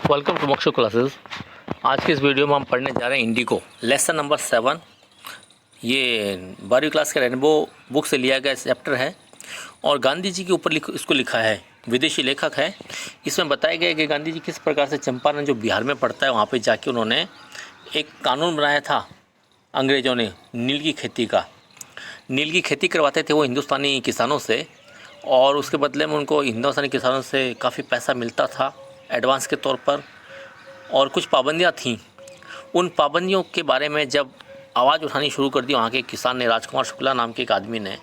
Welcome to मोक्षो classes. आज के इस वीडियो में हम पढ़ने जा रहे हैं इंडिको लेसन नंबर 7। ये 12वीं क्लास के रेनबो बुक से लिया गया चैप्टर है और गांधी जी के ऊपर इसको लिखा है, विदेशी लेखक है। इसमें बताया गया है कि गांधी जी किस प्रकार से चंपारण जो बिहार में पड़ता है वहाँ पे जाके उन्होंने एक कानून बनाया था। अंग्रेज़ों ने नील की खेती का, नील की खेती करवाते थे वो हिंदुस्तानी किसानों से और उसके बदले में उनको हिंदुस्तानी किसानों से काफ़ी पैसा मिलता था एडवांस के तौर पर, और कुछ पाबंदियां थीं। उन पाबंदियों के बारे में जब आवाज़ उठानी शुरू कर दी वहाँ के किसान ने, राजकुमार शुक्ला नाम के एक आदमी ने,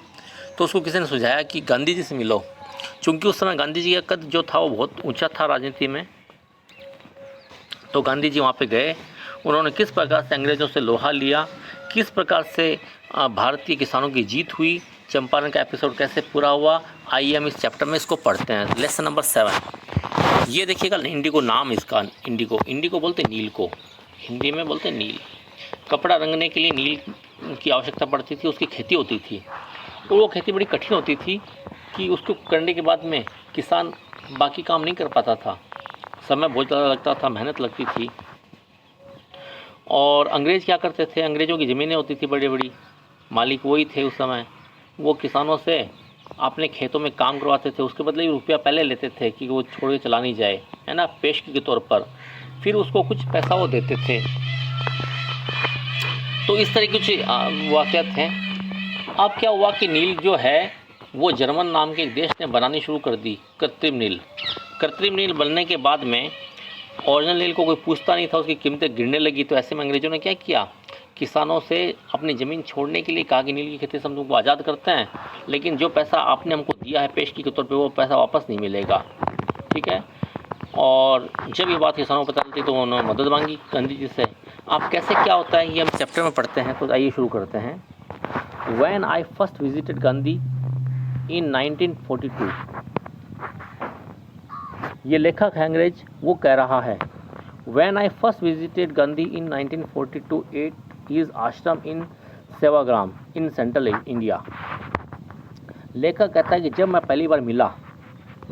तो उसको किसी ने सुझाया कि गांधी जी से मिलो। चूँकि उस समय गांधी जी का कद जो था वो बहुत ऊंचा था राजनीति में। तो गांधी जी वहाँ पे गए। उन्होंने किस प्रकार से अंग्रेज़ों से लोहा लिया, किस प्रकार से भारतीय किसानों की जीत हुई, चंपारण का एपिसोड कैसे पूरा हुआ, आइए हम इस चैप्टर में इसको पढ़ते हैं। Lesson number 7। ये देखिएगा, इंडिको नाम इसका। इंडिको बोलते नील को, हिंदी में बोलते नील। कपड़ा रंगने के लिए नील की आवश्यकता पड़ती थी, उसकी खेती होती थी और वो खेती बड़ी कठिन होती थी कि उसको करने के बाद में किसान बाकी काम नहीं कर पाता था, समय बहुत ज़्यादा लगता था, मेहनत लगती थी। और अंग्रेज़ क्या करते थे, अंग्रेज़ों की ज़मीनें होती थी बड़ी बड़ी, मालिक वही थे उस समय। वो किसानों से अपने खेतों में काम करवाते थे, उसके बदले रुपया पहले लेते थे कि वो छोड़ के चला नहीं जाए, है ना, पेशगी के तौर पर। फिर उसको कुछ पैसा वो देते थे। तो इस तरह के कुछ वाक़यात हैं। अब क्या हुआ कि नील जो है वो जर्मन नाम के एक देश ने बनानी शुरू कर दी, कृत्रिम नील। कृत्रिम नील बनने के बाद में ओरिजिनल नील को कोई पूछता नहीं था, उसकी कीमतें गिरने लगी। तो ऐसे में अंग्रेज़ों ने क्या किया, किसानों से अपनी ज़मीन छोड़ने के लिए कहा कि नील की खेती से हम तुमको आज़ाद करते हैं, लेकिन जो पैसा आपने हमको दिया है पेशगी के तौर पे वो पैसा वापस नहीं मिलेगा, ठीक है। और जब ये बात किसानों को पता चलती तो उन्होंने मदद मांगी गांधी जी से। अब कैसे क्या होता है ये हम चैप्टर में पढ़ते हैं, तो आइए शुरू करते हैं। When I first visited Gandhi in 1942, ये लेखक है अंग्रेज, वो कह रहा है when I first visited Gandhi in 1942 at his ashram in Sevagram in central India. लेखक कहता है कि जब मैं पहली बार मिला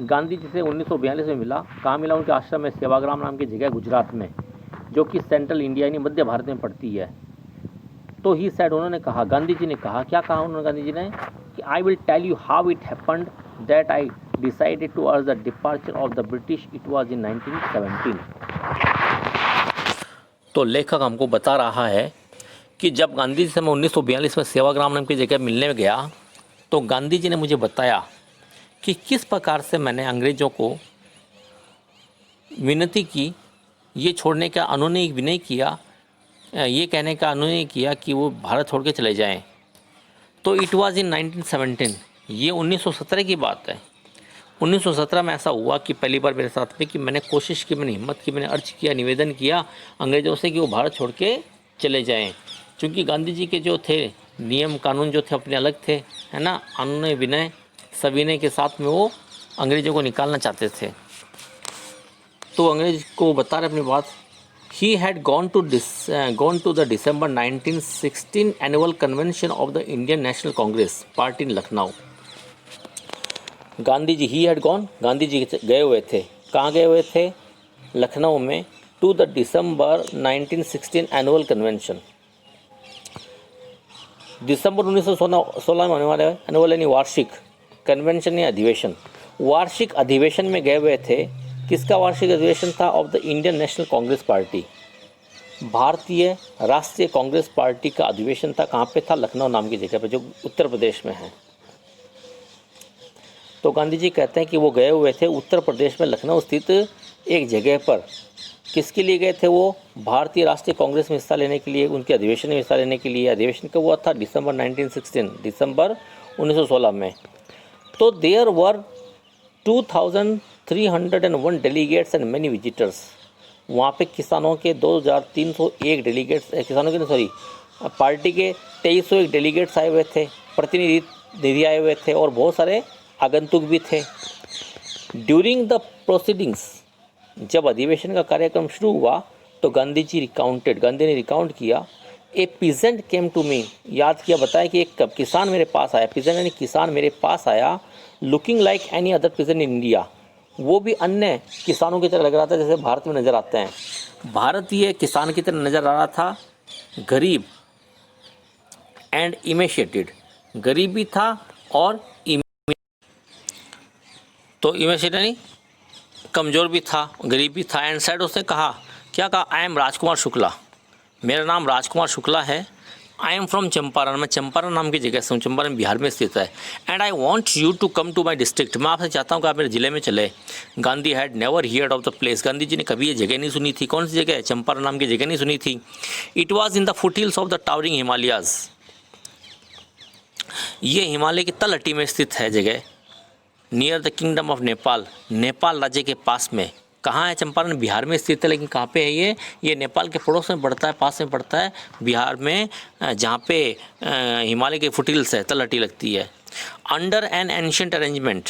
गांधी जी से 1942 में मिला। कहाँ मिला? उनके आश्रम में, सेवाग्राम नाम की जगह गुजरात में, जो कि सेंट्रल इंडिया यानी मध्य भारत में पड़ती है। तो ही सेड, उन्होंने कहा, गांधी जी ने कहा, क्या कहा उन्होंने गांधी जी ने, कि I will tell you how it happened that I decided to urge the departure of the British. It was in 1917। तो लेखक हमको बता रहा है कि जब गांधी जी से मैं 1942 में सेवाग्राम नाम की जगह मिलने में गया तो गांधी जी ने मुझे बताया कि किस प्रकार से मैंने अंग्रेज़ों को विनती की, ये छोड़ने का अनुनय विनय किया, ये कहने का अनुनय किया कि वो भारत छोड़ के चले जाएं। तो इट वाज इन 1917, ये 1917 की बात है। 1917 में ऐसा हुआ कि पहली बार मेरे साथ में कि मैंने कोशिश की, मैंने हिम्मत की, मैंने अर्ज किया, निवेदन किया अंग्रेज़ों से कि वो भारत छोड़ के चले जाएं। क्योंकि गांधी जी के जो थे नियम कानून जो थे अपने अलग थे, है ना, अनुनय विनय सविनय के साथ में वो अंग्रेज़ों को निकालना चाहते थे। तो अंग्रेज़ को बता रहे अपनी बात। He had gone to the December 1916 annual convention of the Indian National Congress party in Lucknow. Gandhi ji he had gone, Gandhi ji गए हुए थे, कहाँ गए हुए थे? लखनऊ में, to the December 1916 annual convention. दिसंबर 1916 में होने वाले एनुअल यानी वार्षिक, कन्वेंशन या अधिवेशन, वार्षिक अधिवेशन में गए हुए थे। किसका वार्षिक अधिवेशन था? Of the Indian National Congress party, भारतीय राष्ट्रीय कांग्रेस पार्टी का अधिवेशन था। कहाँ पे था? लखनऊ नाम की जगह पे, जो उत्तर प्रदेश में है। तो गांधी जी कहते हैं कि वो गए हुए थे उत्तर प्रदेश में लखनऊ स्थित एक जगह पर। किसके लिए गए थे वो? भारतीय राष्ट्रीय कांग्रेस में हिस्सा लेने के लिए, उनके अधिवेशन में हिस्सा लेने के लिए। अधिवेशन कब हुआ था? दिसंबर 1916, दिसंबर 1916 में। तो there were 2301 delegates and many visitors. वहाँ पे किसानों के 2301 डेलीगेट्स, किसानों के सॉरी पार्टी के 2301 डेलीगेट्स आए हुए थे, प्रतिनिधि आए हुए थे और बहुत सारे आगंतुक भी थे। ड्यूरिंग द प्रोसीडिंग्स, जब अधिवेशन का कार्यक्रम शुरू हुआ तो गांधी ने रिकाउंट किया। ए पीजेंट केम टू मी, याद किया, बताया कि एक किसान मेरे पास आया। पीजेंट यानी किसान मेरे पास आया, looking like any other peasant in India, वो भी अन्य किसानों की तरह लग रहा था जैसे भारत में नज़र आते हैं। भारतीय किसान की तरह नज़र आ रहा था, गरीब एंड इमेशिएटेड, गरीब भी था और तो इमेशिएटेड नहीं, कमज़ोर भी था, गरीब भी था। एंड साइड उसने कहा, क्या कहा, आई एम राजकुमार शुक्ला, मेरा नाम राजकुमार शुक्ला है। आई एम फ्रॉम चंपारण, मैं चंपारण नाम की जगह से हूँ, चंपारण बिहार में स्थित है। And I want you to come to my district, मैं आपसे चाहता हूँ कि आप मेरे ज़िले में चले। Gandhi had never heard of the place, Gandhi ji ने कभी ये जगह नहीं सुनी थी। कौन सी जगह? चंपारण नाम की जगह नहीं सुनी थी। It was in the foothills of the towering Himalayas, ये हिमालय की तलहटी में स्थित है जगह। Near the kingdom of Nepal, Nepal राज्य के पास में। कहाँ है चंपारण? बिहार में स्थित है, लेकिन कहाँ पे है ये नेपाल के पड़ोस में पड़ता है, पास में पड़ता है बिहार में, जहाँ पे हिमालय के फुटहिल्स है, तलहटी लगती है। अंडर एन एंशिएंट अरेंजमेंट,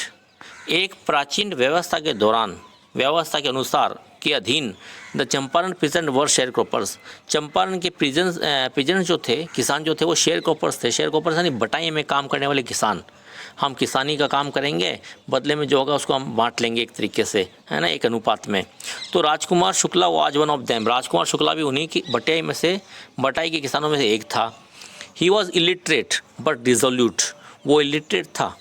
एक प्राचीन व्यवस्था के दौरान, व्यवस्था के अनुसार के अधीन, the Champaran peasant were share croppers, Champaran के पीजेंट्स जो थे, किसान जो थे, वो शेयर क्रॉपर्स थे। शेयर क्रॉपर्स यानी बटाई में काम करने वाले किसान। हम किसानी का काम करेंगे, बदले में जो होगा उसको हम बांट लेंगे एक तरीके से, है ना, एक अनुपात में। तो Rajkumar Shukla was one of them, Rajkumar Shukla भी उन्हीं की बटाई में से, बटाई के किसानों में से एक था। He was illiterate but resolute, वो इलिटरेट था,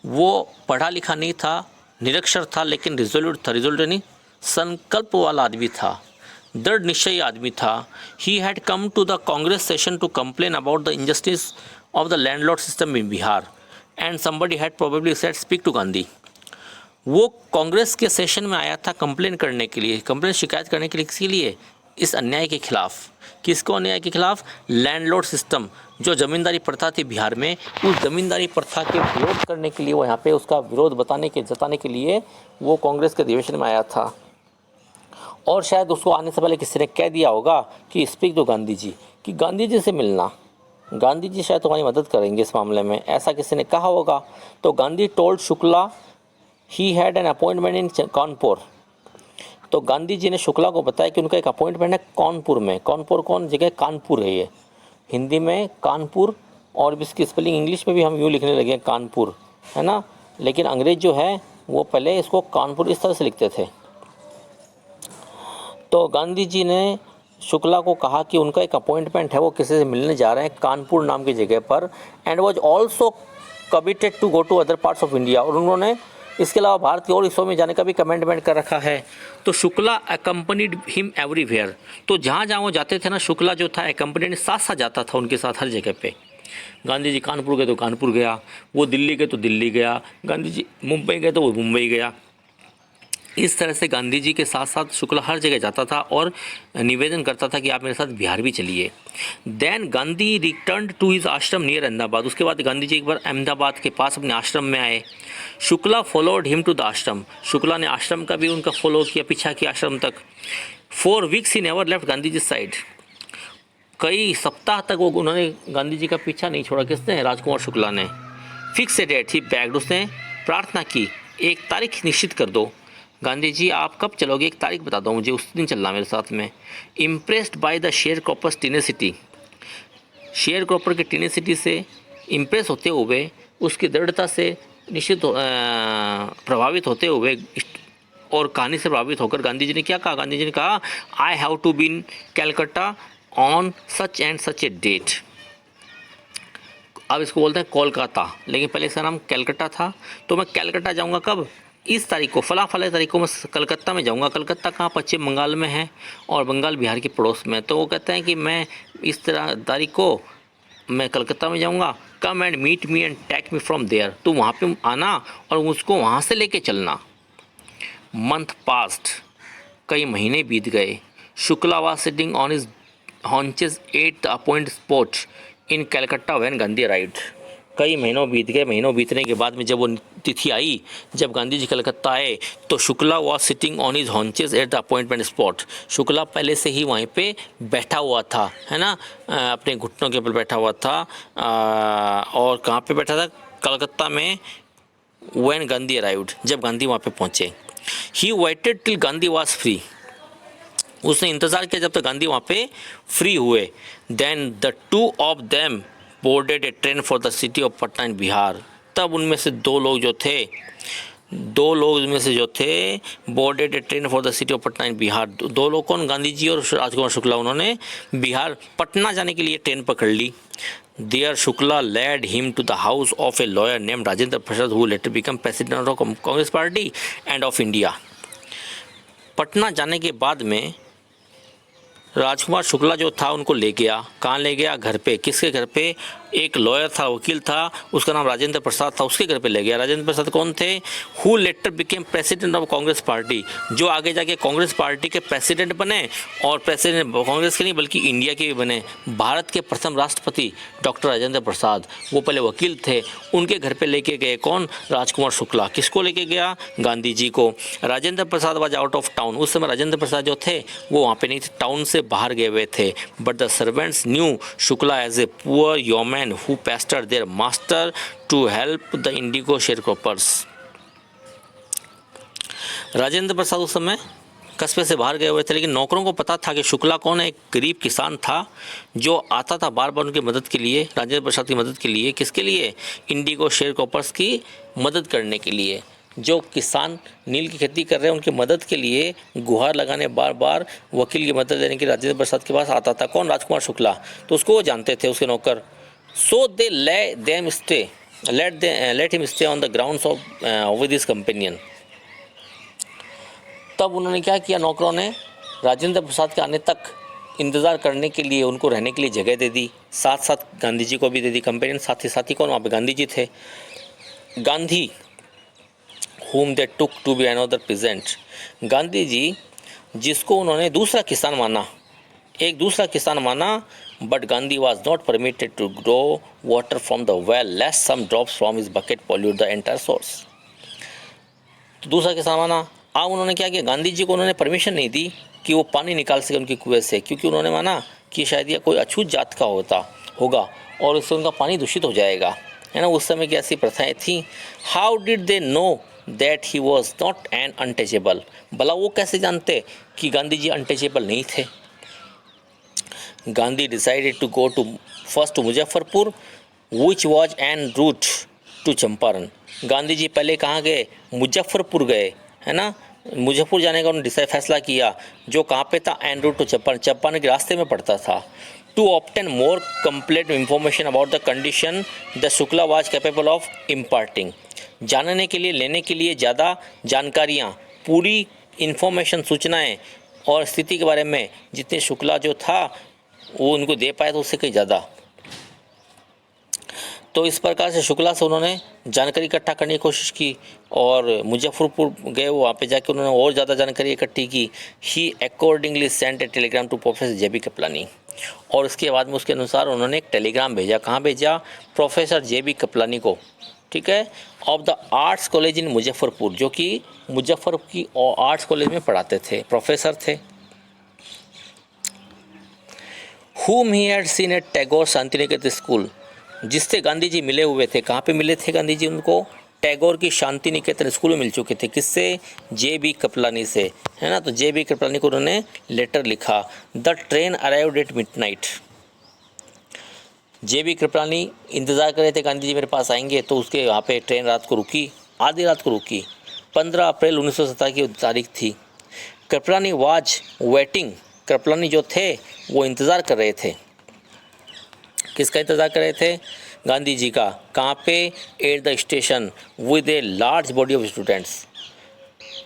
वो पढ़ा लिखा नहीं था, निरक्षर था, लेकिन रिजोल्यूट था। रिजोल्यूट यानी संकल्प वाला आदमी था, दृढ़ निश्चयी आदमी था। He had come to the Congress session to complain about the injustice of the landlord system in Bihar and somebody had probably said speak to Gandhi. वो कांग्रेस के सेशन में आया था कंप्लेन करने के लिए, कंप्लेन शिकायत करने के लिए। किसके लिए? इस अन्याय के खिलाफ। किसको अन्याय के खिलाफ? लैंडलॉर्ड सिस्टम, जो ज़मींदारी प्रथा थी बिहार में, उस ज़मींदारी प्रथा के विरोध करने के लिए, वो यहाँ पे उसका विरोध जताने के लिए वो कांग्रेस के अधिवेशन में आया था। और शायद उसको आने से पहले किसी ने कह दिया होगा कि स्पीक टू गांधी जी, कि गांधी जी से मिलना, गांधी जी शायद तुम्हारी मदद करेंगे इस मामले में, ऐसा किसी ने कहा होगा। तो Gandhi told Shukla he had an appointment इन कानपुर, तो गांधी जी ने शुक्ला को बताया कि उनका एक अपॉइंटमेंट है कानपुर में। कानपुर कौन जगह? कानपुर है ये, हिंदी में कानपुर, और इसकी स्पेलिंग इंग्लिश में भी हम यूँ लिखने लगे हैं कानपुर, है ना, लेकिन अंग्रेज जो है वो पहले इसको कानपुर इस तरह से लिखते थे। तो गांधी जी ने शुक्ला को कहा कि उनका एक अपॉइंटमेंट है, वो किसी से मिलने जा रहे हैं कानपुर नाम की जगह पर। And was also committed to go to other parts of India, और उन्होंने इसके अलावा भारत के और हिस्सों में जाने का भी कमिटमेंट कर रखा है। तो शुक्ला अकम्पनीड हिम एवरीवेयर, तो जहाँ जहाँ वो जाते थे ना, शुक्ला जो था अकम्पनीड, साथ साथ जाता था उनके साथ हर जगह पे। गांधी जी कानपुर गए तो कानपुर गया, वो दिल्ली गए तो दिल्ली गया, गांधी जी मुंबई गए तो वो मुंबई गया। इस तरह से गांधी जी के साथ साथ शुक्ला हर जगह जाता था और निवेदन करता था कि आप मेरे साथ बिहार भी चलिए। Then Gandhi return to his ashram near Ahmedabad, उसके बाद गांधी जी एक बार अहमदाबाद के पास अपने आश्रम में आए। Shukla followed him to the ashram, Shukla ने आश्रम का भी उनका फॉलो किया, पीछा किया आश्रम तक। 4 weeks he never left Gandhi ji side, कई सप्ताह तक वो उन्होंने गांधी जी का पीछा नहीं छोड़ा। किसने? राजकुमार शुक्ला ने। Fix a date he begged, उसने प्रार्थना की, एक तारीख निश्चित कर दो। गांधी जी आप कब चलोगे, एक तारीख बता दो मुझे, उस दिन चलना मेरे साथ में। Impressed by the share croppers tenacity, share cropper के टेनेसिटी से इम्प्रेस होते हुए, उसकी दृढ़ता से निश्चित प्रभावित होते हुए और कहानी से प्रभावित होकर गांधी जी ने क्या कहा? गांधी जी ने कहा I have to be in Calcutta on such and such a date. अब इसको बोलते हैं कोलकाता, लेकिन पहले इसका नाम कैलकाटा था। तो मैं कैलकाटा जाऊंगा कब? इस तारीख को, फला तारीख को मैं कलकत्ता में जाऊंगा। कलकत्ता कहाँ? पश्चिम बंगाल में है, और बंगाल बिहार के पड़ोस में। तो वो कहते हैं कि मैं इस तरह तारीख को मैं कलकत्ता में जाऊंगा, come and meet me and take me from there, तो वहाँ पे आना और मुझको वहाँ से लेके चलना। मंथ पास्ट, कई महीने बीत गए। Shukla was sitting on his haunches at the appointed spot in Calcutta when Gandhi arrived. कई महीनों बीत गए, महीनों बीतने के बाद में जब वो तिथि आई, जब गांधी जी कलकत्ता आए, तो Shukla was sitting on his haunches at the appointment spot, Shukla पहले से ही वहीं पे बैठा हुआ था, है ना, अपने घुटनों के ऊपर बैठा हुआ था। और कहाँ पे बैठा था? कलकत्ता में। व्हेन गांधी अराइव्ड, जब गांधी वहाँ पे पहुँचे। He waited till Gandhi was free, उसने इंतज़ार किया जब तक गांधी वहाँ पे फ्री हुए। Then the two of them boarded a train for the city of Patna in Bihar, तब उनमें से 2 लोग जो थे दो लोग में से जो थे boarded a train for the city of Patna in Bihar. दो लोग कौन, गांधी जी और राजकुमार शुक्ला, उन्होंने बिहार पटना जाने के लिए ट्रेन पकड़ ली। There Shukla led him to the house of a lawyer name Rajendra Prasad who later became president of Congress party and of India. Patna जाने के बाद में राजकुमार शुक्ला जो था उनको ले गया, कहाँ ले गया, घर पे। किसके घर पे? एक लॉयर था, वकील था, उसका नाम राजेंद्र प्रसाद था, उसके घर पे ले गया। राजेंद्र प्रसाद कौन थे? Who letter became president of Congress party, जो आगे जाके कांग्रेस पार्टी के प्रेसिडेंट बने, और प्रेसिडेंट कांग्रेस के नहीं बल्कि इंडिया के भी बने। भारत के प्रथम राष्ट्रपति डॉक्टर राजेंद्र प्रसाद, वो पहले वकील थे, उनके घर पे लेके गए कौन? राजकुमार शुक्ला। किसको लेके गया? गांधी जी को। Rajendra Prasad was out of town, उस समय राजेंद्र प्रसाद जो थे वो वहाँ पे नहीं थे, टाउन से बाहर गए हुए थे। But the servants knew Shukla as a poor yeoman who pestered their master to help the indigo sharecroppers। Rajendra Prasad उस समय कस्बे से बाहर गए हुए थे, लेकिन नौकरों को पता था कि शुक्ला कौन है। एक गरीब किसान था जो आता था बार बार उनकी मदद के लिए, राजेंद्र प्रसाद की मदद के लिए। किसके लिए? इंडिगो शेयरक्रॉपर्स की मदद करने के लिए। जो किसान नील की खेती कर रहे हैं उनकी मदद के लिए गुहार लगाने बार बार वकील की मदद लेने के लिए राजेंद्र प्रसाद के पास आता था। कौन? राजकुमार शुक्ला। तो उसको वो जानते थे, उसके नौकर। So they let him stay on the grounds of with his companion। तब उन्होंने क्या किया, नौकरों ने राजेंद्र प्रसाद के आने तक इंतज़ार करने के लिए उनको रहने के लिए जगह दे दी, साथ साथ गांधी जी को भी दे दी कंपेनियन। साथ ही कौन? वहाँ पे गांधी जी थे। Gandhi whom they took to be another peasant। Gandhi ji जिसको उन्होंने दूसरा किसान माना, एक दूसरा किसान माना, but Gandhi was not permitted to draw water from the well lest some drops from his bucket pollute the entire source। तो दूसरा किसान माना। अब उन्होंने क्या किया, गांधी जी को उन्होंने परमिशन नहीं दी कि वो पानी निकाल सके उनके कुएं से, क्योंकि उन्होंने माना कि शायद यह कोई अछूत जात का होगा और उससे उनका पानी दूषित हो जाएगा, है ना। उस समय की ऐसी प्रथाएं थी। How did they know that he was not an untouchable, भला वो कैसे जानते कि गांधी जी अनटचेबल नहीं थे। Gandhi decided to go first to Muzaffarpur which was en route to Champaran. Gandhi जी पहले कहाँ गए? मुजफ्फरपुर गए, है ना। मुजफ्फरपुर जाने का उन्होंने फैसला किया, जो कहाँ पे था? एन रूट टू चंपारण के रास्ते में पड़ता था। To obtain more complete information about the condition the Shukla was capable of imparting. जानने के लिए, लेने के लिए ज़्यादा जानकारियाँ, पूरी इंफॉर्मेशन, सूचनाएँ और स्थिति के बारे में जितने शुक्ला जो था वो उनको दे पाए तो उससे कहीं ज़्यादा। तो इस प्रकार से शुक्ला से उन्होंने जानकारी इकट्ठा करने की कोशिश की और मुजफ्फरपुर गए, वहाँ पे जाके उन्होंने और ज़्यादा जानकारी इकट्ठी की। He accordingly sent a telegram to professor J B. Kripalani. और उसके बाद में उसके अनुसार उन्होंने एक टेलीग्राम भेजा। कहाँ भेजा? Professor J B. कृपलानी को, ठीक है, of the arts college in Muzaffarpur, जो कि मुजफ्फरपुर की आर्ट्स कॉलेज में पढ़ाते थे, प्रोफेसर थे। whom he had seen at Tagore Shantiniketan school, जिससे गांधी जी मिले हुए थे। कहाँ पे मिले थे गांधी जी उनको? टैगोर की शांति निकेतन स्कूल में मिल चुके थे। किससे? जे.बी. कृपलानी से, है ना। तो जे.बी. कृपलानी को उन्होंने लेटर लिखा। The train arrived at midnight. JB. Kripalani इंतज़ार कर रहे थे गांधी जी मेरे पास आएंगे, तो उसके वहाँ पे ट्रेन रात को रुकी, आधी रात को रुकी। 15 अप्रैल 1917 की तारीख थी। कृपलानी वाज वेटिंग, कृपलानी जो थे वो इंतज़ार कर रहे थे। किसका इंतज़ार कर रहे थे? गांधी जी का। कहाँ पे? At the station with a large body of students.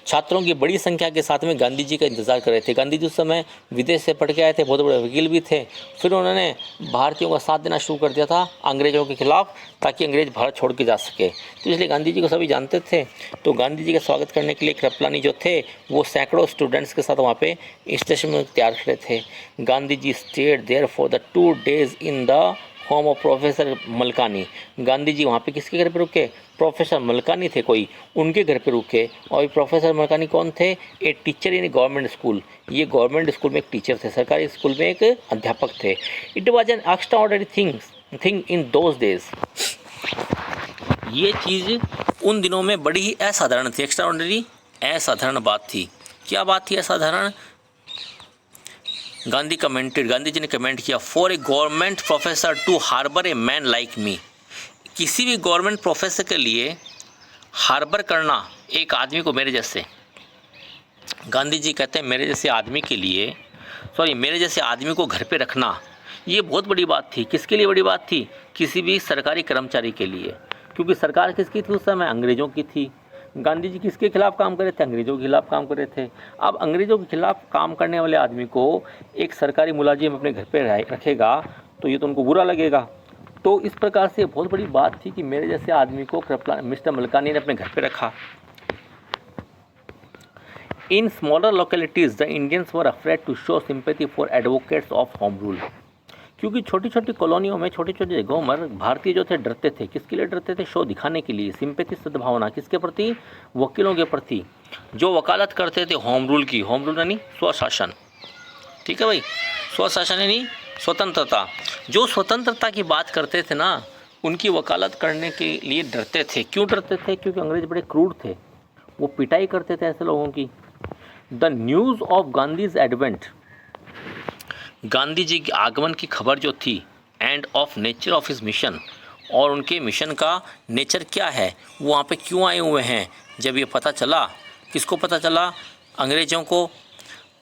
छात्रों की बड़ी संख्या के साथ में गांधी जी का इंतज़ार कर रहे थे। गांधी जी उस समय विदेश से पढ़ के आए थे, बहुत बड़े वकील भी थे। फिर उन्होंने भारतीयों का साथ देना शुरू कर दिया था अंग्रेज़ों के खिलाफ, ताकि अंग्रेज़ भारत छोड़ के जा सके। तो इसलिए गांधी जी को सभी जानते थे। तो गांधी जी का स्वागत करने के लिए कृपलानी जो थे वो सैकड़ों स्टूडेंट्स के साथ वहाँ पे स्टेशन में तैयार खड़े थे। Gandhi ji stayed there for the 2 days in the home of professor Malkani. Gandhi ji वहाँ पे किसके घर पे रुके? प्रोफेसर मलकानी थे कोई, उनके घर पे रुके। और प्रोफेसर मलकानी कौन थे? एक टीचर इन गवर्नमेंट स्कूल। ये गवर्नमेंट स्कूल में एक टीचर थे, सरकारी स्कूल में एक अध्यापक थे। It was an extra ordinary thing in those days. ये चीज़ उन दिनों में बड़ी ही असाधारण थी। एक्स्ट्रा ऑर्डनरी, असाधारण बात थी। क्या बात थी असाधारण? गांधी जी ने कमेंट किया, for a government professor to harbour a man like me. किसी भी गवर्नमेंट प्रोफेसर के लिए हार्बर करना एक आदमी को मेरे जैसे, गांधी जी कहते हैं मेरे जैसे आदमी के लिए, मेरे जैसे आदमी को घर पे रखना ये बहुत बड़ी बात थी। किसके लिए बड़ी बात थी? किसी भी सरकारी कर्मचारी के लिए, क्योंकि सरकार किसकी थी उस समय? अंग्रेज़ों की थी। गांधी जी किसके खिलाफ काम कर रहे थे? अंग्रेज़ों के खिलाफ काम कर रहे थे। अब अंग्रेज़ों के खिलाफ काम करने वाले आदमी को एक सरकारी मुलाजिम अपने घर पे रखेगा तो ये तो उनको बुरा लगेगा। तो इस प्रकार से बहुत बड़ी बात थी कि मेरे जैसे आदमी को मिस्टर मलकानी ने अपने घर पे रखा। In smaller localities the Indians were afraid to show sympathy for advocates of home rule, क्योंकि छोटी छोटी कॉलोनियों में, छोटी छोटी जगहों में भारतीय जो थे डरते थे। किसके लिए डरते थे? शो दिखाने के लिए, सिंपैथी सद्भावना किसके प्रति? वकीलों के प्रति, जो वकालत करते थे होम रूल की। होम रूल यानी स्वशासन, ठीक है भाई, स्वशासन यानी स्वतंत्रता। जो स्वतंत्रता की बात करते थे ना, उनकी वकालत करने के लिए डरते थे। क्यों डरते थे? क्योंकि अंग्रेज बड़े क्रूर थे, वो पिटाई करते थे ऐसे लोगों की। The news of Gandhi's advent, Gandhi ji के आगमन की खबर जो थी, and of nature of his mission, और उनके मिशन का नेचर क्या है, वो वहाँ पे क्यों आए हुए हैं, जब ये पता चला, किसको पता चला? अंग्रेज़ों को।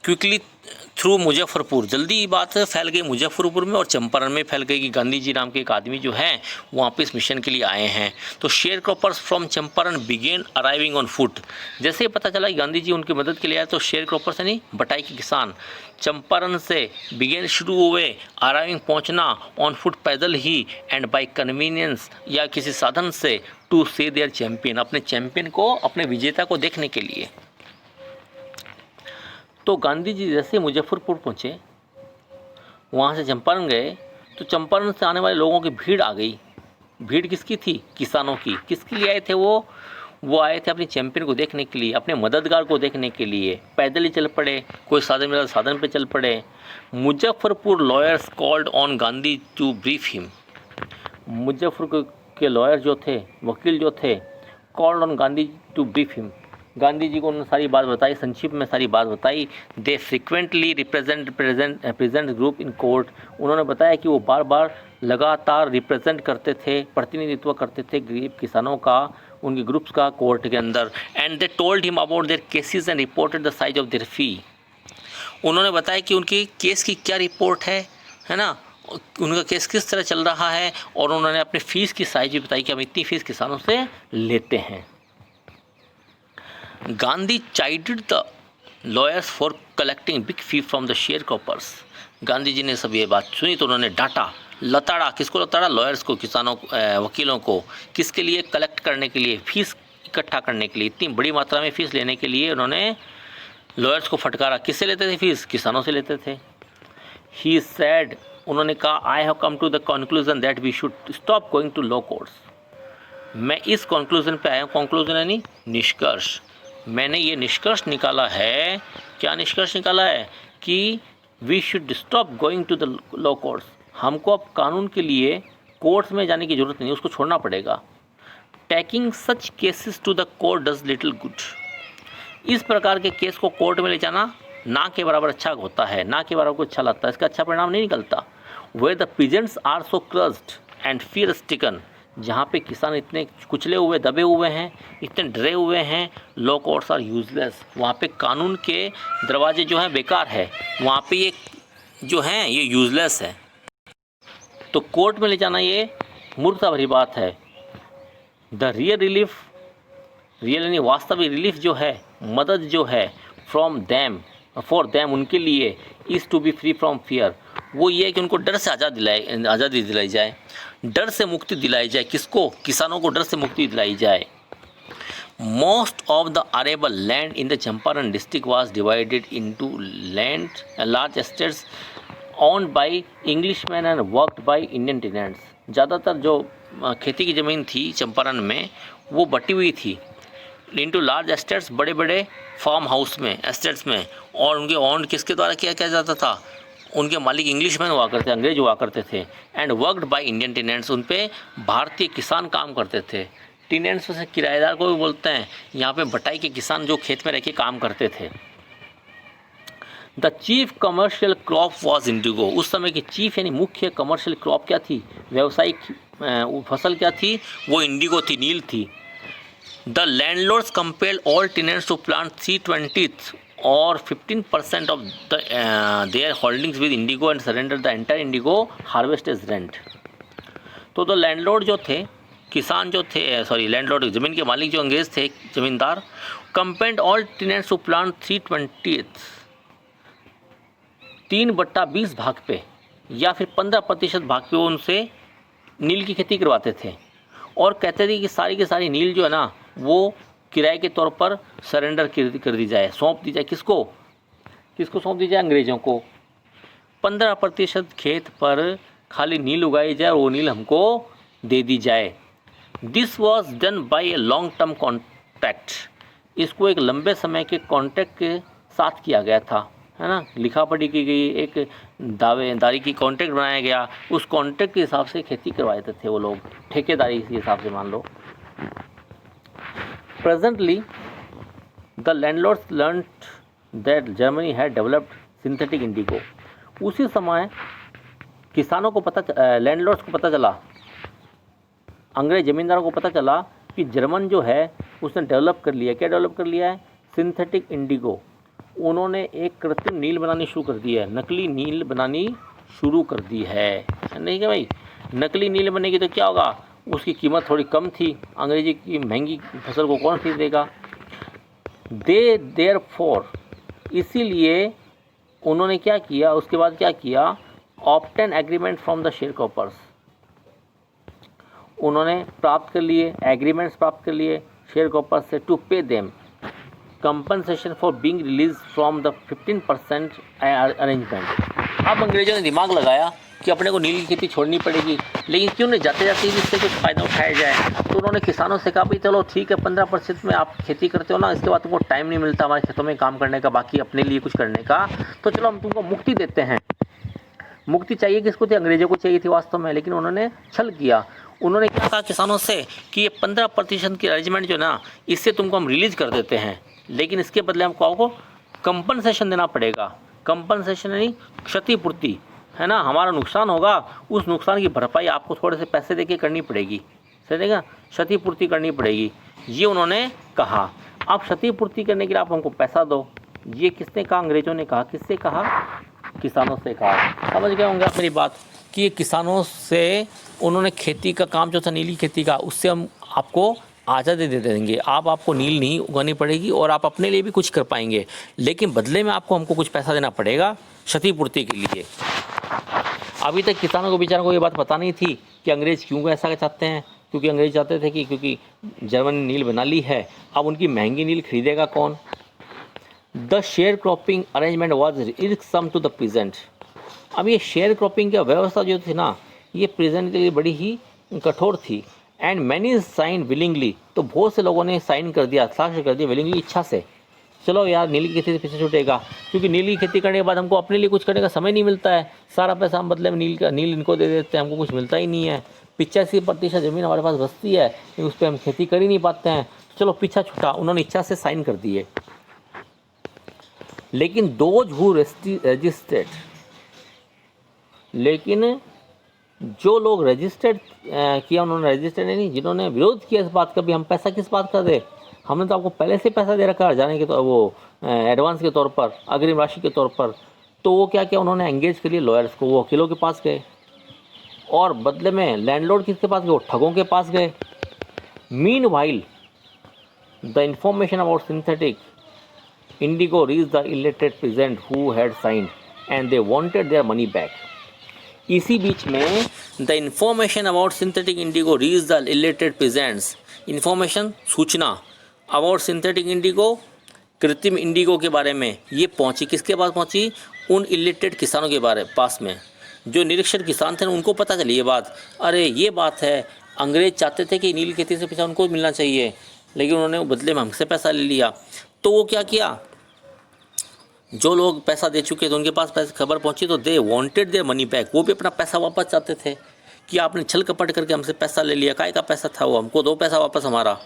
क्विकली थ्रू मुजफ्फरपुर, जल्दी बात फैल गई मुजफ्फरपुर में और चंपारण में फैल गई कि गांधी जी नाम के एक आदमी जो हैं वो वहाँ पे इस मिशन के लिए आए हैं। तो sharecroppers from Champaran began arriving on foot. जैसे ही पता चला कि गांधी जी उनकी मदद के लिए आए तो शेयर क्रॉपर्स यानी बटाई के किसान चंपारण से बिगेन शुरू हुए, अराइविंग पहुँचना, ऑन फुट पैदल ही, एंड बाई कन्वीनियंस या किसी साधन से, टू सी देयर चैम्पियन, अपने चैम्पियन को, अपने विजेता को देखने के लिए। तो गांधी जी जैसे मुजफ्फरपुर पहुँचे, वहाँ से चंपारण गए, तो चंपारण से आने वाले लोगों की भीड़ आ गई। भीड़ किसकी थी? किसानों की। किसके लिए आए थे वो आए थे अपने चैंपियन को देखने के लिए, अपने मददगार को देखने के लिए। पैदल ही चल पड़े, कोई साधन मिला साधन पे चल पड़े। Muzaffarpur lawyers called on Gandhi to brief him, Muzaffarpur के लॉयर जो थे, वकील जो थे, called on Gandhi to brief him, Gandhi ji को उन्होंने सारी बात बताई, संक्षिप्त में सारी बात बताई। They frequently represent group in court, उन्होंने बताया कि वो बार बार लगातार रिप्रेजेंट करते थे, प्रतिनिधित्व करते थे गरीब किसानों का, उनके ग्रुप्स का कोर्ट के अंदर। And they told him about their cases and reported the size of their fee, उन्होंने बताया कि उनकी केस की क्या रिपोर्ट है ना, उनका केस किस तरह चल रहा है, और उन्होंने अपने फ़ीस की साइज भी बताई कि हम इतनी फ़ीस किसानों से लेते हैं। Gandhi chided the lawyers for collecting big fee from the sharecroppers, Gandhi ji ने सब ये बात सुनी तो उन्होंने डांटा, लताड़ा, किसको लताड़ा? लॉयर्स को, किसानों, वकीलों को। किसके लिए? कलेक्ट करने के लिए, फीस इकट्ठा करने के लिए, इतनी बड़ी मात्रा में फ़ीस लेने के लिए उन्होंने लॉयर्स को फटकारा। किससे लेते थे फीस? किसानों से लेते थे। ही सेड, उन्होंने कहा, I have come to the conclusion that we should stop going to law courts, मैं इस कंक्लूजन पे आया हूँ। कंक्लूजन यानी निष्कर्ष, मैंने ये निष्कर्ष निकाला है। क्या निष्कर्ष निकाला है? कि we should stop going to the law courts, हमको अब कानून के लिए कोर्ट्स में जाने की ज़रूरत नहीं, उसको छोड़ना पड़ेगा। Taking such cases to the court does little good, इस प्रकार के केस को कोर्ट में ले जाना ना के बराबर अच्छा होता है, ना के बराबर को अच्छा लगता है, इसका अच्छा परिणाम नहीं निकलता। Where the peasants are so crushed and fear stricken, जहाँ पे किसान इतने कुचले हुए, दबे हुए हैं, इतने डरे हुए हैं, लॉ कोर्ट्स आर यूजलेस, वहाँ पे कानून के दरवाजे जो हैं बेकार है, वहाँ पे ये जो हैं ये यूजलेस है। तो कोर्ट में ले जाना ये मूर्खता भरी बात है। द रियल रिलीफ, रियल यानी वास्तविक रिलीफ जो है, मदद जो है, फ्रॉम देम, फॉर देम, उनके लिए, is to be free from fear, वो ये है कि उनको डर से आज़ादी दिलाई जाए, डर से मुक्ति दिलाई जाए। किसको? किसानों को डर से मुक्ति दिलाई जाए। Most of the arable land in the Champaran district was divided into land large estates owned by Englishman and worked by Indian tenants, ज़्यादातर जो खेती की ज़मीन थी चंपारण में वो बटी हुई थी इनटू लार्ज एस्टेट्स, बड़े बड़े फार्म हाउस में, एस्टेट्स में, और उनके ओन किसके द्वारा किया जाता था? उनके मालिक इंग्लिशमैन हुआ करते, अंग्रेज हुआ करते थे। And worked by Indian tenants, उन पे भारतीय किसान काम करते थे। टेनेंट्स से किराएदार को भी बोलते हैं। यहाँ पे बटाई के किसान जो खेत में रह के काम करते थे। The chief commercial crop was Indigo, उस समय की चीफ यानी मुख्य कमर्शियल क्रॉप क्या थी, व्यावसायिक फसल क्या थी? वो इंडिगो थी, नील थी। The landlords compelled all tenants to plant 3/20 और 15% of their holdings with indigo and surrender the entire indigo harvest as rent. तो द लैंडलॉर्ड जो थे, किसान जो थे, सॉरी लैंडलॉर्ड ज़मीन के मालिक जो अंग्रेज़ थे, ज़मींदार, compelled all tenants to plant 3/20 3/20 भाग पे या फिर 15% भाग पे उनसे नील की खेती करवाते थे और कहते थे कि सारी की सारी नील जो है ना वो किराए के तौर पर सरेंडर कर दी जाए, सौंप दी जाए। किसको किसको सौंप दी जाए? अंग्रेज़ों को। 15% खेत पर खाली नील उगाई जाए और वो नील हमको दे दी जाए। This was done by a long term contract. इसको एक लंबे समय के कॉन्ट्रैक्ट के साथ किया गया था, है ना, लिखा पढ़ी की गई, एक दावेदारी की कॉन्ट्रैक्ट बनाया गया। उस कॉन्ट्रैक्ट के हिसाब से खेती करवाए थे वो लोग, ठेकेदारी के हिसाब से मान लो। Presently the landlords learned that Germany had developed synthetic indigo. उसी समय किसानों को लैंडलॉर्ड्स को पता चला, अंग्रेज ज़मींदारों को पता चला कि जर्मन जो है उसने डेवलप कर लिया। क्या डेवलप कर लिया है? Synthetic Indigo. उन्होंने एक कृत्रिम नील बनानी शुरू कर दी है, नकली नील बनानी शुरू कर दी है। नहीं क्या भाई, नकली नील बनेगी तो क्या होगा? उसकी कीमत थोड़ी कम थी, अंग्रेजी की महंगी फसल को कौन खरीदेगा? देयरफॉर, इसीलिए उन्होंने क्या किया, उसके बाद क्या किया? Obtain agreement from the sharecroppers. उन्होंने प्राप्त कर लिए, एग्रीमेंट्स प्राप्त कर लिए शेयरक्रॉपर्स से, to pay them compensation for being released from the 15% arrangement. अब अंग्रेजों ने दिमाग लगाया कि अपने को नील की खेती छोड़नी पड़ेगी, लेकिन क्यों नहीं जाते जाते ही इससे कुछ फ़ायदा उठाया जाए। तो उन्होंने किसानों से कहा भाई चलो ठीक है, 15% में आप खेती करते हो ना, इसके बाद तुमको टाइम नहीं मिलता हमारे खेतों में काम करने का, बाकी अपने लिए कुछ करने का, तो चलो हम तुमको मुक्ति देते हैं। मुक्ति चाहिए किसको थी? अंग्रेजों को चाहिए थी वास्तव में, लेकिन उन्होंने छल किया। उन्होंने क्या कहा किसानों से कि ये 15% की अरेंजमेंट जो ना, इससे तुमको हम रिलीज़ कर देते हैं, लेकिन इसके बदले हमको कंपनसेशन देना पड़ेगा। कंपनसेशन यानी क्षतिपूर्ति, है ना, हमारा नुकसान होगा, उस नुकसान की भरपाई आपको थोड़े से पैसे देके करनी पड़ेगी, समझेगा, क्षतिपूर्ति करनी पड़ेगी, ये उन्होंने कहा। अब क्षतिपूर्ति करने के लिए आप हमको पैसा दो। ये किसने कहा? अंग्रेजों ने कहा। किससे कहा? किसानों से कहा। समझ गए होंगे आप मेरी बात कि किसानों से उन्होंने खेती का काम जो था, नीली खेती का, उससे हम आपको आज़ादी दे देंगे, आपको नील नहीं उगानी पड़ेगी और आप अपने लिए भी कुछ कर पाएंगे, लेकिन बदले में हमको कुछ पैसा देना पड़ेगा क्षतिपूर्ति के लिए। अभी तक किसानों को बेचारों को ये बात पता नहीं थी कि अंग्रेज़ क्यों ऐसा चाहते हैं, क्योंकि अंग्रेज चाहते थे कि क्योंकि जर्मन ने नील बना ली है, अब उनकी महंगी नील खरीदेगा कौन। The sharecropping arrangement was irksome to the peasant. अब ये शेयर क्रॉपिंग की व्यवस्था जो थी ना, ये प्रेजेंट के लिए बड़ी ही कठोर थी। एंड मैनी साइन विलिंगली, तो बहुत से लोगों ने साइन कर दिया, हस्ताक्षर कर दिया विलिंगली, इच्छा से। चलो यार नीली की खेती से पीछे छूटेगा, क्योंकि नीली की खेती करने के बाद हमको अपने लिए कुछ करने का समय नहीं मिलता है, सारा पैसा हम बदले में नील इनको दे देते हैं, हमको कुछ मिलता ही नहीं है। 85% ज़मीन हमारे पास बचती है, लेकिन उस पर हम खेती कर ही नहीं पाते हैं, चलो पीछा छूटा। उन्होंने इच्छा से साइन कर दिए। लेकिन दोज हु रजिस्टर्ड, लेकिन जो लोग रजिस्टर्ड किया, उन्होंने रजिस्टर्ड नहीं, जिन्होंने विरोध किया इस बात का भी हम पैसा किस बात का दे, हमने तो आपको पहले से पैसा दे रखा है जाने के, तो वो एडवांस के तौर पर, अग्रिम राशि के तौर पर। तो वो क्या किया, उन्होंने एंगेज कर लिए लॉयर्स को, वो वकीलों के पास गए और बदले में लैंडलॉर्ड किसके पास गए, वो ठगों के पास गए। Meanwhile the information about synthetic Indigo reach the illiterate peasant who had signed and they wanted their money back. इसी बीच में the information about synthetic Indigo reach the illiterate peasants, information, सूचना अबाउट सिंथेटिक इंडिगो, कृत्रिम Indigo के बारे में, ये पहुंची किसके पास पहुंची, उन इलिटरेट किसानों के पास में। जो निरक्षर किसान थे उनको पता चली ये बात, अरे ये बात है, अंग्रेज चाहते थे कि नील खेती से पैसा उनको मिलना चाहिए, लेकिन उन्होंने बदले में हमसे पैसा ले लिया। तो वो क्या किया, जो लोग पैसा दे चुके थे उनके पास पैसे खबर पहुंची, तो they wanted their money back, वो भी अपना पैसा वापस चाहते थे कि आपने छल कपट करके हमसे पैसा ले लिया, काय का पैसा था वो, हमको दो पैसा वापस हमारा।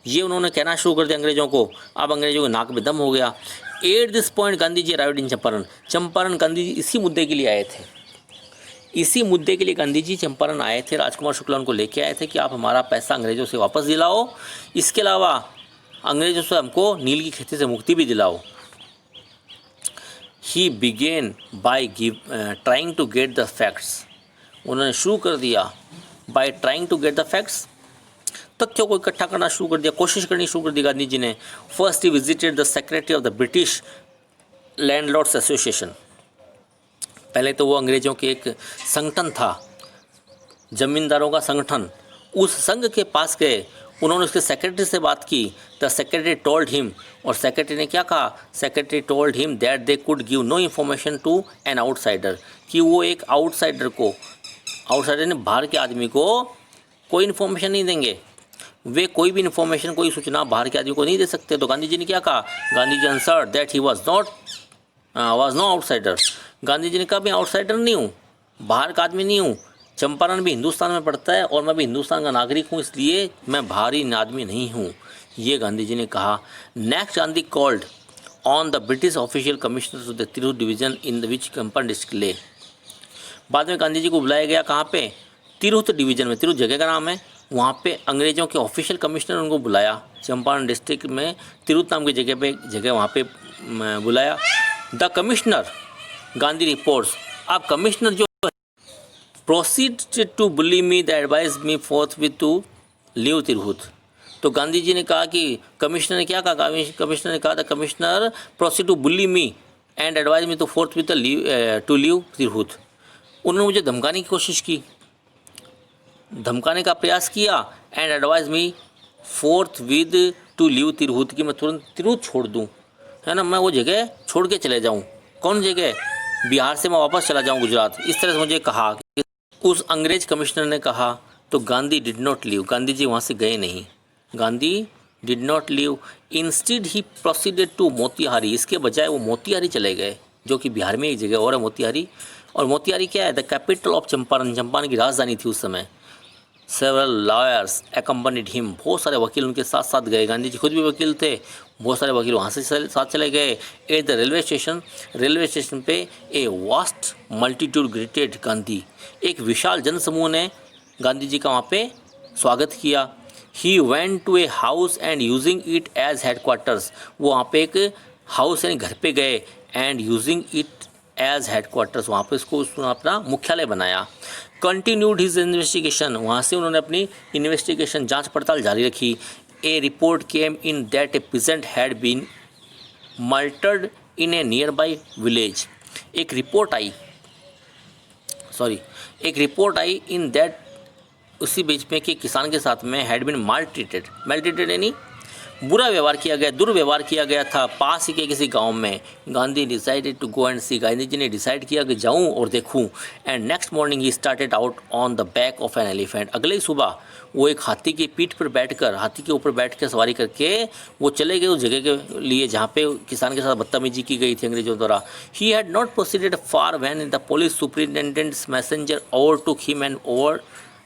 ये उन्होंने कहना शुरू कर दिया अंग्रेजों को। अब अंग्रेजों के नाक में दम हो गया। At this point Gandhi ji arrived in Champaran. Champaran Gandhi ji इसी मुद्दे के लिए आए थे इसी मुद्दे के लिए गांधी जी चंपारण आए थे। राजकुमार शुक्ला उनको लेके आए थे कि आप हमारा पैसा अंग्रेज़ों से वापस दिलाओ, इसके अलावा अंग्रेज़ों से हमको नील की खेती से मुक्ति भी दिलाओ। He began by trying to get the facts, उन्होंने शुरू कर दिया by trying to get the facts, तथ्यों को इकट्ठा करना शुरू कर दिया, कोशिश करनी शुरू कर दी गांधी जी ने। First he visited the secretary of the British landlords association, पहले तो वो अंग्रेज़ों के एक संगठन था, ज़मींदारों का संगठन, उस संघ के पास गए, उन्होंने उसके सेक्रेटरी से बात की। द सेक्रेटरी टोल्ड हिम, और सेक्रेटरी ने क्या कहा, secretary told him that they could give no information to an outsider, कि वो एक आउटसाइडर को, आउटसाइडर ने बाहर के आदमी को कोई इन्फॉर्मेशन नहीं देंगे, वे कोई भी इन्फॉर्मेशन, कोई सूचना बाहर के आदमी को नहीं दे सकते। तो गांधी जी ने क्या कहा, Gandhi ji answered that he was no outsider, Gandhi ji ने कहा मैं आउटसाइडर नहीं हूँ, बाहर का आदमी नहीं हूँ, चंपारण भी हिंदुस्तान में पड़ता है और मैं भी हिंदुस्तान का नागरिक हूँ, इसलिए मैं बाहरी आदमी नहीं हूँ, ये गांधी जी ने कहा। Next Gandhi called on the British official commissioner to the Tirhut division in the which Champaran district lay, बाद में गांधी जी को बुलाया गया, कहाँ पे, तिरहुत डिवीजन में, तिरहुत जगह का नाम है, वहाँ पे अंग्रेज़ों के ऑफिशियल कमिश्नर उनको बुलाया, चंपारण डिस्ट्रिक्ट में तिरहुत नाम की जगह वहाँ पे बुलाया। द कमिश्नर गांधी रिपोर्ट्स, अब कमिश्नर जो proceed to bully me the advise me forthwith to leave Tirhut, तो गांधी जी ने कहा कि कमिश्नर ने क्या कहा, कमिश्नर ने कहा था commissioner proceed to bully me and advise me to forthwith to leave Tirhut, उन्होंने मुझे धमकाने की कोशिश की, धमकाने का प्रयास किया, and advise me fourth with two leave Tirhut, कि मैं तुरंत तिरहुत छोड़ दूं, है ना, मैं वो जगह छोड़ के चले जाऊं, कौन जगह, बिहार से मैं वापस चला जाऊं गुजरात, इस तरह से मुझे कहा। उस अंग्रेज कमिश्नर ने कहा, तो Gandhi did not leave, Gandhi ji वहाँ से गए नहीं, Gandhi did not leave, instead he proceeded to Motihari, इसके बजाय वो मोतिहारी चले गए, जो कि बिहार में एक जगह और है मोतिहारी, और मोतिहारी क्या है, the capital of Champaran, Champaran की राजधानी थी उस समय। सेवरल लॉयर्स एकम्पनीड हिम, बहुत सारे वकील उनके साथ साथ गए, गांधी जी खुद भी वकील थे, बहुत सारे वकील वहाँ से साथ चले गए। एट द रेलवे स्टेशन पे a vast multitude greeted Gandhi, एक विशाल जनसमूह ने गांधी जी का वहाँ पे स्वागत किया। He went to a house and using it as headquarters, वो वहाँ पे एक हाउस यानी घर पे गए, and using it as headquarters, वहाँ पे इसको अपना मुख्यालय बनाया। कंटिन्यूड हिज इन्वेस्टिगेशन, वहाँ से उन्होंने अपनी इन्वेस्टिगेशन जांच पड़ताल जारी रखी। A report came in that a peasant had been murdered in a nearby village, एक रिपोर्ट आई इन दैट, उसी बीच में कि किसान के साथ में हैड बीन मालट्रीटेड यानी बुरा व्यवहार किया गया, दुर्व्यवहार किया गया था, पास ही के किसी गांव में। Gandhi decided to go and see, Gandhi ji ने डिसाइड किया कि जाऊं और देखूं। And next morning he started out on the back of an elephant, अगले ही सुबह वो एक हाथी की पीठ पर बैठकर, हाथी के ऊपर बैठ कर सवारी करके वो चले गए उस जगह के लिए जहाँ पे किसान के साथ बदतमीजी की गई थी अंग्रेजों द्वारा। He had not proceeded far when the police superintendent's messenger overtook him and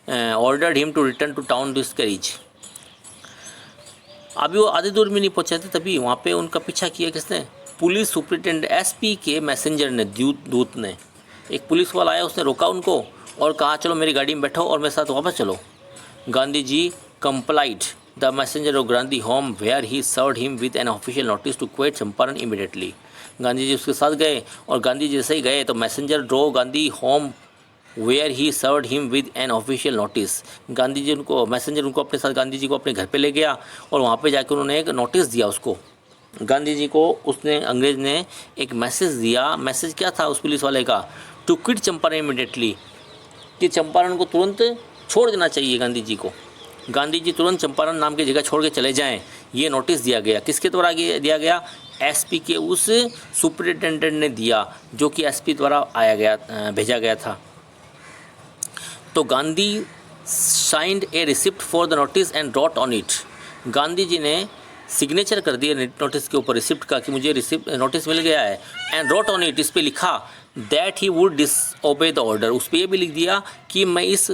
ordered him to return to town to carriage. अभी वो आधे दूर में नहीं पहुंचे थे, तभी वहाँ पे उनका पीछा किया किसने, पुलिस सुपरिटेंडेंट एसपी के मैसेंजर ने, दूत ने, एक पुलिस वाला आया, उसने रोका उनको और कहा चलो मेरी गाड़ी में बैठो और मेरे साथ वापस चलो। Gandhi ji complied, the messenger of Gandhi home where he served him with an official notice to quit Champaran immediately. Gandhi ji उसके साथ गए और गांधी जी जैसे ही गए तो messenger drove Gandhi home where he served him with an official notice, Gandhi ji उनको, मैसेंजर उनको अपने साथ गांधी जी को अपने घर पे ले गया और वहाँ पे जाकर उन्होंने एक नोटिस दिया उसको, गांधी जी को उसने, अंग्रेज ने एक मैसेज दिया। मैसेज क्या था उस पुलिस वाले का, टू क्विट चंपारण इमीडिएटली, कि चंपारण को तुरंत छोड़ देना चाहिए गांधी जी को, गांधी जी तुरंत चंपारण नाम की जगह छोड़ के चले जाएँ, ये नोटिस दिया गया। किसके द्वारा दिया गया, एसपी के उस सुपरिटेंडेंट ने दिया, जो कि एसपी द्वारा भेजा गया था। तो Gandhi signed a receipt for the notice and wrote on it, Gandhi ji ने सिग्नेचर कर दिया नोटिस के ऊपर, रिसिप्ट का, कि मुझे नोटिस मिल गया है, एंड ड्रॉट ऑन इट, इस पे लिखा that he would disobey the order, उस पर यह भी लिख दिया कि मैं इस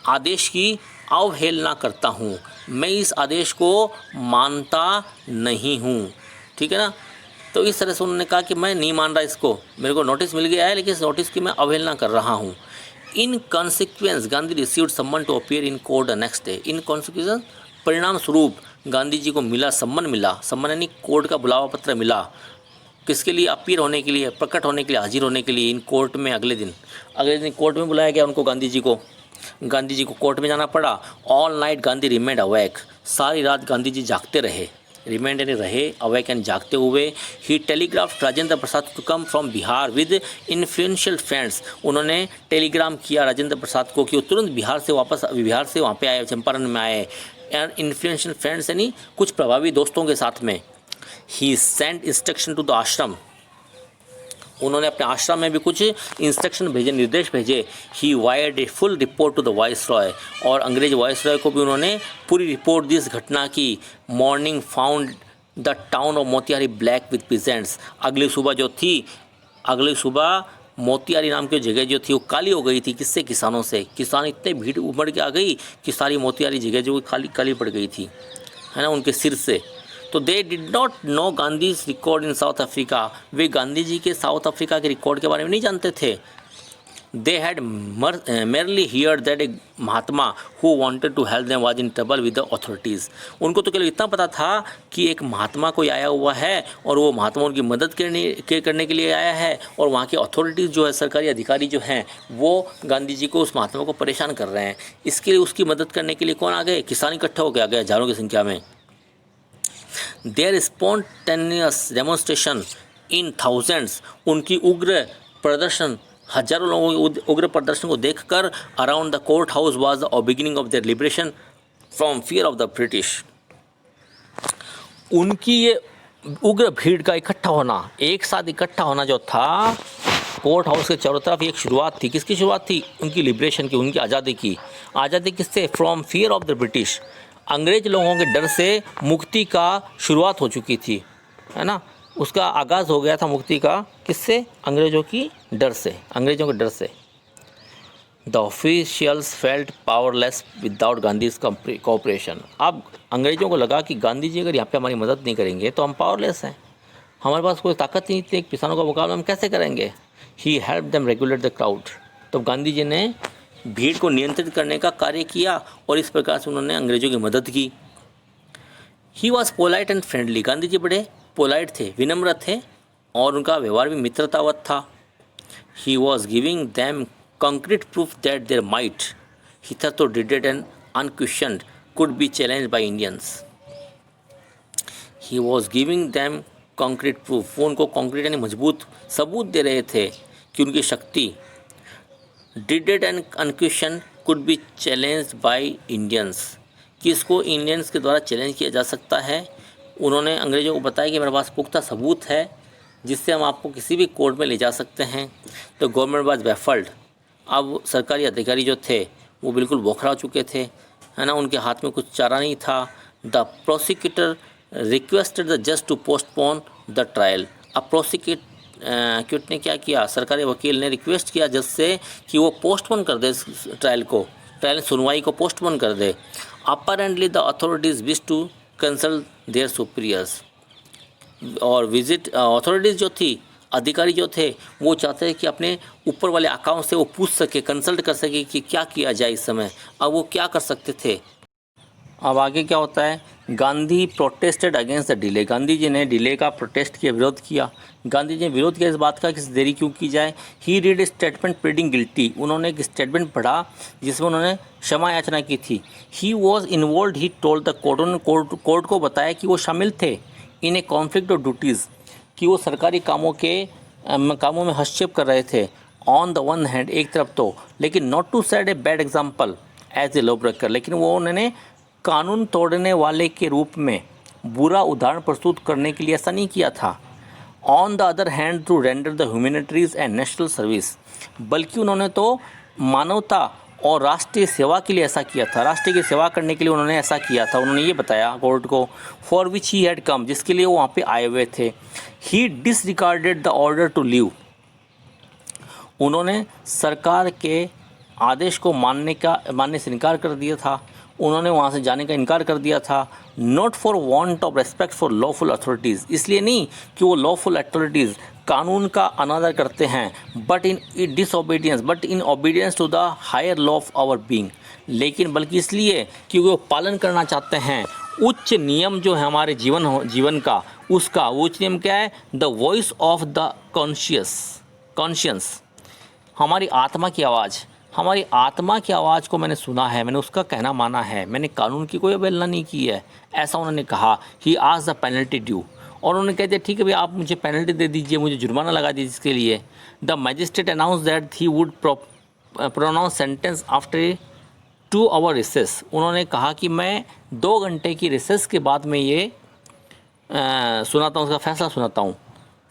आदेश की अवहेलना करता हूँ, मैं इस आदेश को मानता नहीं हूँ, ठीक है ना। तो इस तरह से उन्होंने कहा कि मैं नहीं मान रहा इसको, मेरे को नोटिस मिल गया है लेकिन इस नोटिस की मैं अवहेलना कर रहा हूँ। In consequence Gandhi received summon to appear in court the next day. In consequence परिणाम स्वरूप गांधी जी को मिला सम्मन यानी कोर्ट का बुलावा पत्र मिला। किसके लिए? अपीयर होने के लिए, प्रकट होने के लिए, हाजिर होने के लिए इन कोर्ट में। अगले दिन कोर्ट में बुलाया गया उनको, गांधी जी को कोर्ट में जाना पड़ा। All night Gandhi remained awake, सारी रात गांधी जी जागते रहे। रिमेंड यानी रहे, अवेक यानी जागते हुए। He telegraph Rajendra Prasad to come from Bihar with influential friends, उन्होंने टेलीग्राम किया राजेंद्र प्रसाद को कि वो तुरंत बिहार से वहाँ पे आए, चंपारण में आए। एंड इन्फ्लुएंशियल फ्रेंड्स यानी कुछ प्रभावी दोस्तों के साथ में। ही सेंट इंस्ट्रक्शन टू द आश्रम, उन्होंने अपने आश्रम में भी कुछ इंस्ट्रक्शन भेजे, निर्देश भेजे। He wired a full report to the viceroy, और अंग्रेज वाइस रॉय को भी उन्होंने पूरी रिपोर्ट दी इस घटना की। Morning found the town of Motihari black with peasants, अगली सुबह मोतिहारी नाम की जगह जो थी वो काली हो गई थी। किससे? किसानों से। किसान इतने भीड़ उमड़ के आ गई कि सारी मोतिहारी जगह जो काली पड़ गई थी, है ना, उनके सिर से। तो they did not know Gandhi's record in South Africa, वे गांधी जी के साउथ अफ्रीका के रिकॉर्ड के बारे में नहीं जानते थे। They had merely hear that a mahatma who wanted to help them was in trouble with the authorities, उनको तो केवल इतना पता था कि एक महात्मा कोई आया हुआ है और वो महात्मा उनकी मदद करने के लिए आया है, और वहाँ के अथॉरिटीज़ जो है, सरकारी अधिकारी जो हैं, वो गांधी जी को, उस महात्मा को परेशान कर रहे हैं। इसके लिए उसकी मदद करने के लिए कौन आ गए? किसान इकट्ठे हो गए हज़ारों की संख्या में। There spontaneous demonstration in thousands, उनकी उग्र प्रदर्शन, हजारों लोगों के उग्र प्रदर्शन को देखकर around the court house was the beginning of their liberation from fear of the British. उनकी ये उग्र भीड़ का इकट्ठा होना, एक साथ इकट्ठा होना जो था कोर्ट हाउस के चारों तरफ, एक शुरुआत थी। किसकी शुरुआत थी? उनकी लिबरेशन की, उनकी आज़ादी की। आज़ादी किससे? From fear of the British, अंग्रेज लोगों के डर से मुक्ति का शुरुआत हो चुकी थी, है ना, उसका आगाज़ हो गया था मुक्ति का। किससे? अंग्रेज़ों की डर से, अंग्रेज़ों के डर से। The officials felt powerless without Gandhi's cooperation, अब अंग्रेज़ों को लगा कि गांधी जी अगर यहाँ पे हमारी मदद नहीं करेंगे तो हम पावरलेस हैं, हमारे पास कोई ताकत नहीं थी, किसानों का मुकाबला हम कैसे करेंगे। He help them regulate the crowd, तो गांधी जी ने भीड़ को नियंत्रित करने का कार्य किया और इस प्रकार से उन्होंने अंग्रेज़ों की मदद की। He was polite and friendly, Gandhi ji बड़े पोलाइट थे, विनम्र थे, और उनका व्यवहार भी मित्रतावत था। He was giving them concrete proof that their might hitherto dreaded and unquestioned could be challenged by Indians. He was giving them concrete proof, वो उनको कॉन्क्रीट यानी मजबूत सबूत दे रहे थे कि उनकी शक्ति dreaded and unquestioned could be challenged by Indians, कि इसको इंडियंस के द्वारा चैलेंज किया जा सकता है। उन्होंने अंग्रेज़ों को बताया कि मेरे पास पुख्ता सबूत है जिससे हम आपको किसी भी कोर्ट में ले जा सकते हैं। तो गवर्नमेंट वाज बैफल्ड, अब सरकारी अधिकारी जो थे वो बिल्कुल बौखला चुके थे, है ना, उनके हाथ में कुछ चारा नहीं था। द प्रोसिक्यूटर रिक्वेस्टेड द जज टू पोस्टपोन द ट्रायल, अब प्रोसिक्यूट ने क्या किया, सरकारी वकील ने रिक्वेस्ट किया जज से कि वो पोस्टपोन कर दे ट्रायल सुनवाई को पोस्टपोन कर दे। Apparently the authorities wish to consult their superiors, और विजिट अथॉरिटीज़ जो थी, अधिकारी जो थे, वो चाहते हैं कि अपने ऊपर वाले अकाउंट से वो पूछ सके, कंसल्ट कर सके कि क्या किया जाए इस समय। अब वो क्या कर सकते थे। अब आगे क्या होता है, Gandhi protested against the delay, Gandhi ji ने डिले का प्रोटेस्ट किया, विरोध किया। गांधी जी ने विरोध किया इस बात का कि देरी क्यों की जाए। He read a statement pleading guilty, उन्होंने एक स्टेटमेंट पढ़ा जिसमें उन्होंने क्षमा याचना की थी। He was involve, he told the court, उन्होंने कोर्ट को बताया कि वो शामिल थे इन ए कॉन्फ्लिक्ट ऑफ ड्यूटीज़, कि वो सरकारी कामों में हस्तक्षेप कर रहे थे। ऑन द वन हैंड, एक तरफ तो, लेकिन not to set a bad example as a law breaker, लेकिन वो उन्होंने कानून तोड़ने वाले के रूप में बुरा उदाहरण प्रस्तुत करने के लिए ऐसा नहीं किया था। On the other hand to render the humanities and national service, बल्कि उन्होंने तो मानवता और राष्ट्रीय सेवा के लिए ऐसा किया था, राष्ट्र की सेवा करने के लिए उन्होंने ऐसा किया था। उन्होंने ये बताया कोर्ट को, फॉर विच ही हैड कम, जिसके लिए वो वहाँ पे आए हुए थे। He disregarded the order to leave, उन्होंने सरकार के आदेश को मानने से इनकार कर दिया था, उन्होंने वहाँ से जाने का इनकार कर दिया था। Not for want of respect for lawful authorities, इसलिए नहीं कि वो लॉफुल अथॉरिटीज़, कानून का अनादर करते हैं, but in obedience to the higher law of our being, लेकिन बल्कि इसलिए कि वो पालन करना चाहते हैं उच्च नियम जो है हमारे जीवन का, उसका उच्च नियम क्या है? The voice of the conscience, हमारी आत्मा की आवाज़। हमारी आत्मा की आवाज़ को मैंने सुना है, मैंने उसका कहना माना है, मैंने कानून की कोई अवहेलना नहीं की है, ऐसा उन्होंने कहा। He asked the penalty due, और उन्होंने कह दिया ठीक है भाई आप मुझे पेनल्टी दे दीजिए, मुझे जुर्माना लगा दीजिए इसके लिए। The magistrate announce that he would pronounce sentence after 2 hour recess, उन्होंने कहा कि मैं 2 घंटे की रिसेस के बाद में ये सुनाता हूँ, उसका फैसला सुनाता हूँ।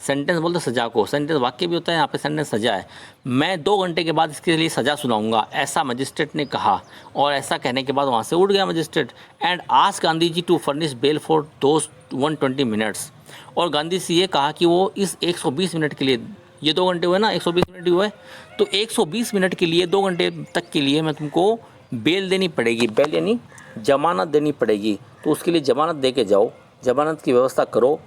सेंटेंस बोलते सज़ा को, सेंटेंस वाक्य भी होता है, यहाँ पे सेंटेंस सज़ा है। मैं 2 घंटे के बाद इसके लिए सज़ा सुनाऊंगा, ऐसा मजिस्ट्रेट ने कहा। और ऐसा कहने के बाद वहाँ से उठ गया magistrate. And asked Gandhi ji to furnish bail for those 120 minutes, और गांधी से ये कहा कि वो इस 120 मिनट के लिए, ये 2 घंटे हुए ना, 120 मिनट हुए, तो 120 मिनट के लिए 2 घंटे तक के लिए मैं तुमको बेल देनी पड़ेगी। बेल यानी जमानत देनी पड़ेगी, तो उसके लिए जमानत दे के जाओ, जमानत की व्यवस्था करो।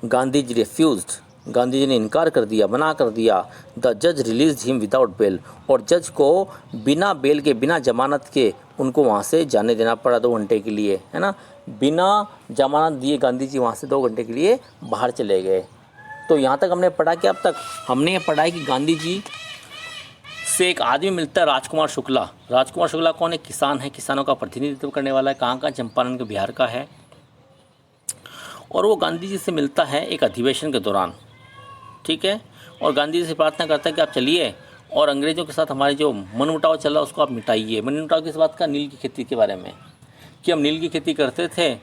गांधी जी रिफ्यूज्ड, गांधी जी ने इनकार कर दिया, मना कर दिया। द जज रिलीज हिम विदाउट बेल, और जज को बिना बेल के, बिना जमानत के उनको वहाँ से जाने देना पड़ा 2 घंटे के लिए, है ना। बिना जमानत दिए गांधी जी वहाँ से 2 घंटे के लिए बाहर चले गए। तो यहाँ तक हमने पढ़ा कि अब तक हमने ये पढ़ा है कि गांधी जी से एक आदमी मिलता है, राजकुमार शुक्ला। राजकुमार शुक्ला कौन है? किसान है, किसानों का प्रतिनिधित्व करने वाला है। कहाँ का? चंपारण के, बिहार का है। और वो गांधी जी से मिलता है एक अधिवेशन के दौरान, ठीक है। और गांधी जी से प्रार्थना करता है कि आप चलिए और अंग्रेज़ों के साथ हमारे जो मनमुटाव चल रहा है उसको आप मिटाइए। मनमुटाव किस बात का? नील की खेती के बारे में, कि हम नील की खेती करते थे,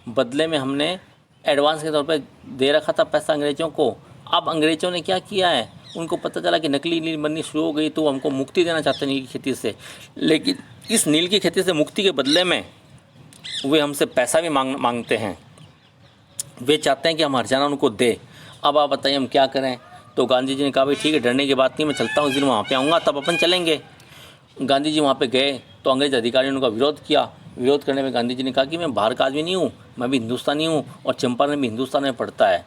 बदले में हमने एडवांस के तौर पे दे रखा था पैसा अंग्रेज़ों को। अब अंग्रेज़ों ने क्या किया है, उनको पता चला कि नकली नील बननी शुरू हो गई, तो हमको मुक्ति देना चाहते हैं नील की खेती से। लेकिन इस नील की खेती से मुक्ति के बदले में वे हमसे पैसा भी मांगते हैं। वे चाहते हैं कि हम हर्जाना उनको दे। अब आप बताइए हम क्या करें? तो गांधी जी ने कहा भाई ठीक है, डरने की बात नहीं, मैं चलता हूँ, इस दिन वहाँ पे आऊँगा तब अपन चलेंगे। गांधी जी वहाँ पे गए तो अंग्रेज़ अधिकारियों ने उनका विरोध किया। विरोध करने में गांधी जी ने कहा कि मैं बाहर का आदमी नहीं हूँ, मैं भी हिंदुस्तानी हूँ, और चंपारण भी हिंदुस्तान में पड़ता है।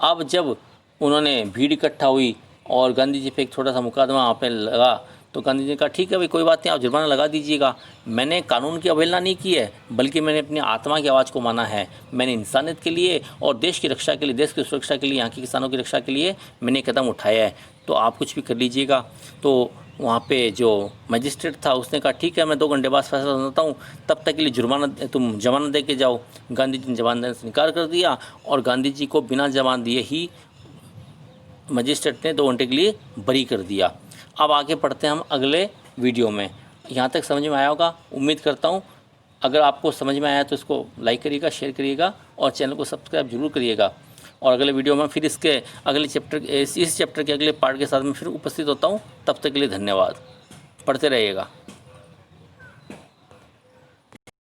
अब जब उन्होंने भीड़ इकट्ठा हुई और गांधी जी पे एक छोटा सा मुकदमा वहाँ पे लगा, तो गांधी जी ने कहा ठीक है भाई कोई बात नहीं, आप जुर्माना लगा दीजिएगा। मैंने कानून की अवहेलना नहीं की है, बल्कि मैंने अपनी आत्मा की आवाज़ को माना है। मैंने इंसानियत के लिए और देश की रक्षा के लिए, देश की सुरक्षा के लिए, यहाँ के किसानों की रक्षा के लिए मैंने कदम उठाया है, तो आप कुछ भी कर लीजिएगा। तो वहाँ पे जो मजिस्ट्रेट था उसने कहा ठीक है, मैं 2 घंटे बाद फैसला सुनाता हूँ, तब तक के लिए जुर्माना तुम जमानत दे के जाओ। गांधी जी ने जमानत देने से इनकार कर दिया, और गांधी जी को बिना जमानत दिए ही मजिस्ट्रेट ने 2 घंटे के लिए बरी कर दिया। अब आगे पढ़ते हैं हम अगले वीडियो में। यहाँ तक समझ में आया होगा, उम्मीद करता हूँ। अगर आपको समझ में आया तो इसको लाइक करिएगा, शेयर करिएगा, और चैनल को सब्सक्राइब जरूर करिएगा। और अगले वीडियो में फिर इसके अगले चैप्टर, इस चैप्टर के अगले पार्ट के साथ में फिर उपस्थित होता हूँ। तब तक के लिए धन्यवाद, पढ़ते रहिएगा।